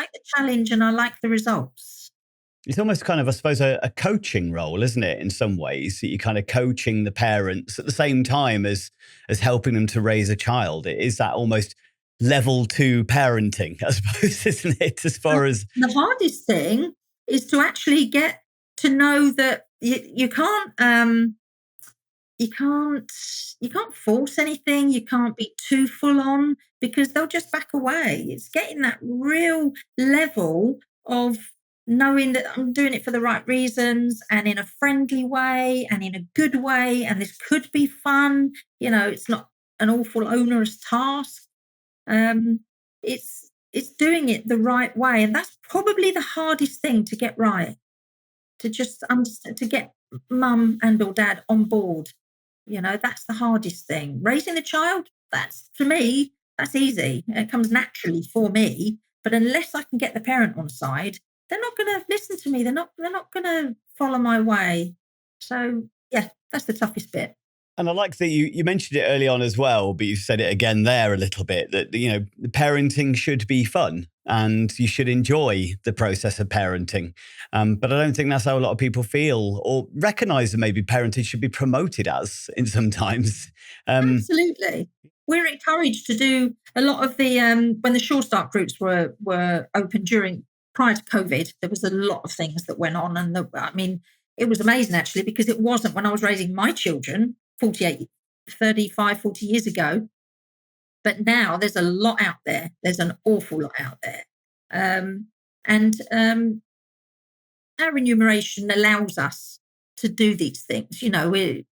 I like the results. It's almost kind of, I suppose, a coaching role, isn't it? In some ways, that you're kind of coaching the parents at the same time as helping them to raise a child. It is that almost level 2 parenting, I suppose, isn't it? As far as the hardest thing is to actually get to know that you can't force anything. You can't be too full on because they'll just back away. It's getting that real level of knowing that I'm doing it for the right reasons and in a friendly way and in a good way. And this could be fun. It's not an awful onerous task. It's doing it the right way. And that's probably the hardest thing to get right, to just understand, to get mum and or dad on board. That's the hardest thing. Raising the child, for me, that's easy. It comes naturally for me. But unless I can get the parent on side, they're not going to listen to me. They're not going to follow my way. So, yeah, that's the toughest bit. And I like that you mentioned it early on as well, but you said it again there a little bit, that, the parenting should be fun. and you should enjoy the process of parenting. But I don't think that's how a lot of people feel or recognize that maybe parenting should be promoted as in sometimes. Absolutely. We're encouraged to do a lot of the when the Sure Start groups were open prior to COVID. There was a lot of things that went on, and it was amazing actually, because it wasn't when I was raising my children 40 years ago. But now there's a lot out there. There's an awful lot out there, and our remuneration allows us to do these things. We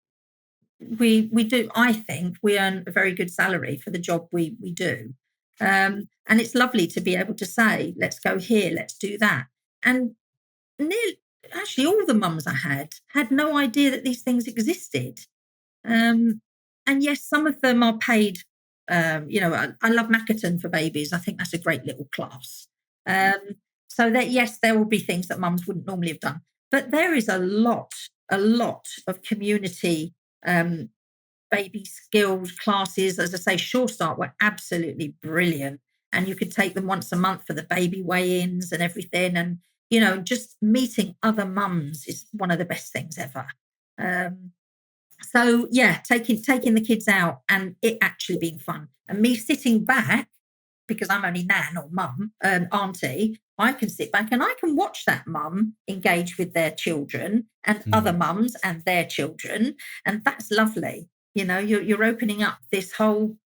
do. I think we earn a very good salary for the job we do, and it's lovely to be able to say, "Let's go here, let's do that." And actually, all the mums I had no idea that these things existed. And yes, some of them are paid. I love Maccaton for babies. I think that's a great little class. So that yes, there will be things that mums wouldn't normally have done, but there is a lot of community baby skills classes. As I say, Sure Start were absolutely brilliant, and you could take them once a month for the baby weigh-ins and everything. And just meeting other mums is one of the best things ever. So yeah, taking the kids out and it actually being fun, and me sitting back, because I'm only nan or mum, auntie. I can sit back and I can watch that mum engage with their children and other mums and their children, and that's lovely. You're opening up this whole.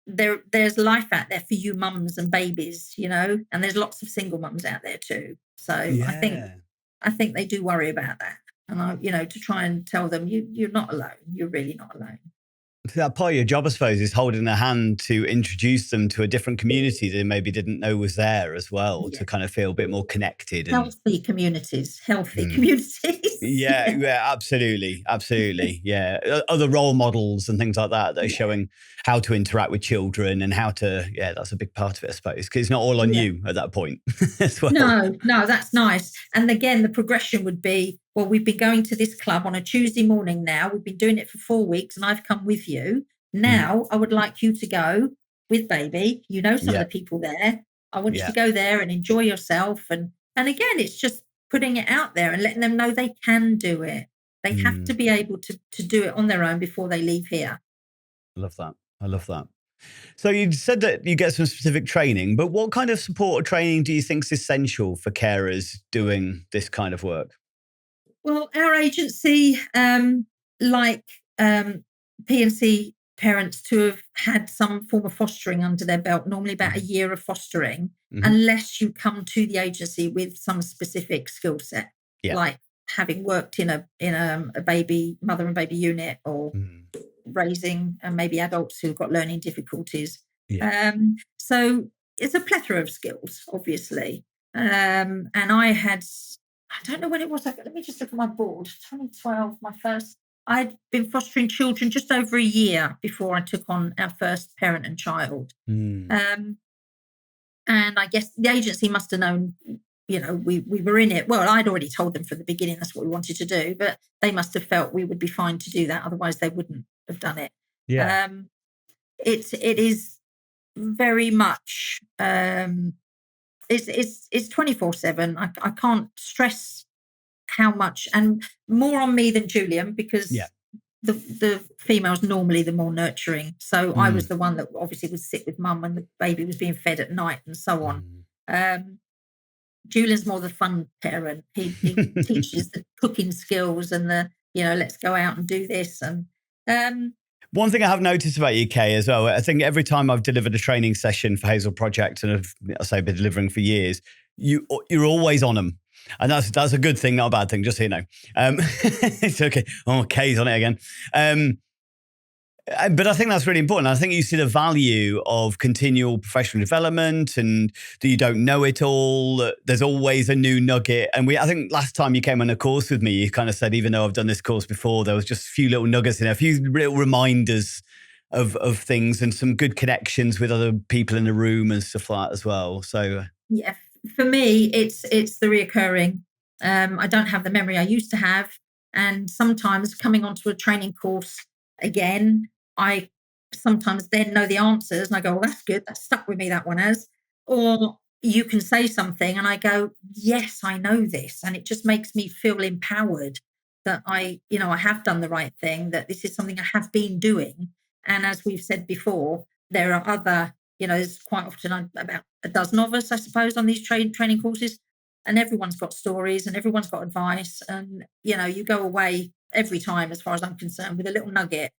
There's life out there for you mums and babies, and there's lots of single mums out there too. So I think they do worry about that. And to try and tell them you're not alone. You're really not alone. That part of your job, I suppose, is holding a hand to introduce them to a different community they maybe didn't know was there as well, to kind of feel a bit more connected. Healthy communities. Yeah, absolutely. Yeah. Other role models and things like that are showing how to interact with children and how to, that's a big part of it, I suppose, because it's not all on you at that point as well. No, that's nice. And again, the progression would be, well, we've been going to this club on a Tuesday morning now. We've been doing it for 4 weeks and I've come with you. Now I would like you to go with baby. Some of the people there. I want you to go there and enjoy yourself. And again, it's just putting it out there and letting them know they can do it. They have to be able to do it on their own before they leave here. I love that. So you said that you get some specific training, but what kind of support or training do you think is essential for carers doing this kind of work? Well, our agency, like P&C parents, to have had some form of fostering under their belt, normally about a year of fostering, unless you come to the agency with some specific skill set, like having worked in a baby mother and baby unit, or raising maybe adults who've got learning difficulties. So it's a plethora of skills, obviously. And I don't know when it was. Let me just look at my board. 2012, I'd been fostering children just over a year before I took on our first parent and child. And I guess the agency must have known, we were in it. Well, I'd already told them from the beginning that's what we wanted to do, but they must have felt we would be fine to do that. Otherwise, they wouldn't have done it. It is very much. It's 24/7. I can't stress how much, and more on me than Julian, because the female's normally the more nurturing. So I was the one that obviously would sit with mum when the baby was being fed at night and so on. Julian's more the fun parent. He teaches the cooking skills and the, let's go out and do this. And one thing I have noticed about you, Kay, as well, I think every time I've delivered a training session for Hazel Project, and I've been delivering for years, you're always on them. And that's a good thing, not a bad thing, just so you know. It's okay. Oh, Kay's on it again. But I think that's really important. I think you see the value of continual professional development, and that you don't know it all. There's always a new nugget. And I think last time you came on a course with me, you kind of said, even though I've done this course before, there was just a few little nuggets in there, a few little reminders of things, and some good connections with other people in the room and stuff like that as well. So yeah, for me, it's the reoccurring. I don't have the memory I used to have. And sometimes coming onto a training course again, I sometimes then know the answers and I go, well, that's good. That stuck with me, that one has. Or you can say something and I go, yes, I know this. And it just makes me feel empowered that I have done the right thing, that this is something I have been doing. And as we've said before, there are other, there's quite often about a dozen of us, I suppose, on these training courses. And everyone's got stories and everyone's got advice. And, you go away every time, as far as I'm concerned, with a little nugget.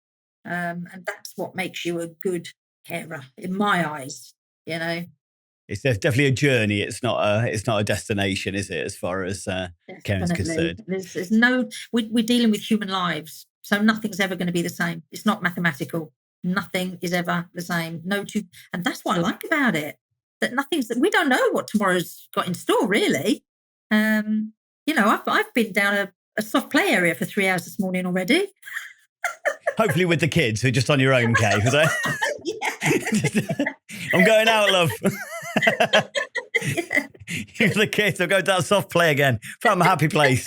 And that's what makes you a good carer, in my eyes, It's definitely a journey. It's not a destination, is it? As far as caring is concerned, there's we're dealing with human lives, so nothing's ever going to be the same. It's not mathematical. Nothing is ever the same. And that's what I like about it. That we don't know what tomorrow's got in store, really. I've been down a soft play area for 3 hours this morning already. Hopefully with the kids, who are just on your own, Kay. Yeah. I'm going out, love. Yeah. You're the kids. I'm going to that soft play again. Found my happy place.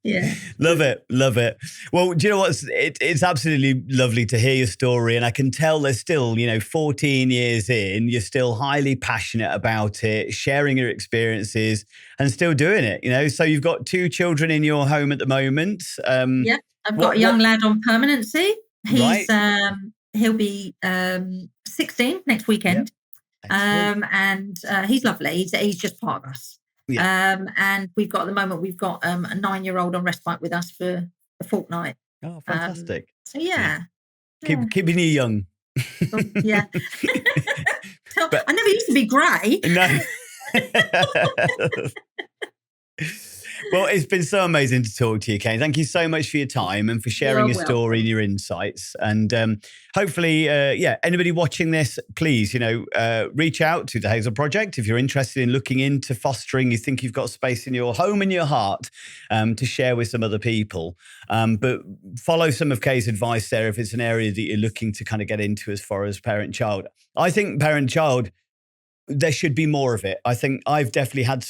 Yeah. Love it. Well, do you know what? It's absolutely lovely to hear your story, and I can tell there's still, 14 years in, you're still highly passionate about it, sharing your experiences, and still doing it. So you've got 2 children in your home at the moment. Yeah, I've got a young lad on permanency. He's he'll be 16 next weekend, and he's lovely. He's just part of us. Yeah. And we've got a 9-year-old on respite with us for a fortnight. Oh, fantastic. So yeah. Keeping you young. Yeah. I never used to be grey. No. Well, it's been so amazing to talk to you, Kay. Thank you so much for your time and for sharing your story and your insights. And hopefully, anybody watching this, please, reach out to the Hazel Project if you're interested in looking into fostering. You think you've got space in your home and your heart to share with some other people. But follow some of Kay's advice there if it's an area that you're looking to kind of get into as far as parent-child. I think parent-child, there should be more of it. I think I've definitely had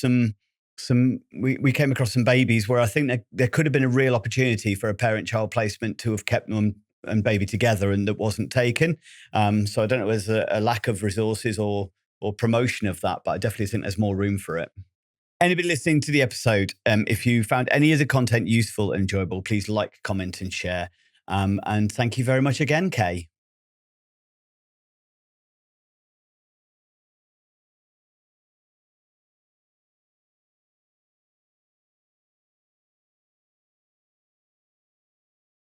we came across some babies where I think there could have been a real opportunity for a parent-child placement to have kept mum and baby together, and that wasn't taken. So I don't know if there's a lack of resources or promotion of that, but I definitely think there's more room for it. Anybody listening to the episode, if you found any of the content useful and enjoyable, please like, comment and share. And thank you very much again, Kay.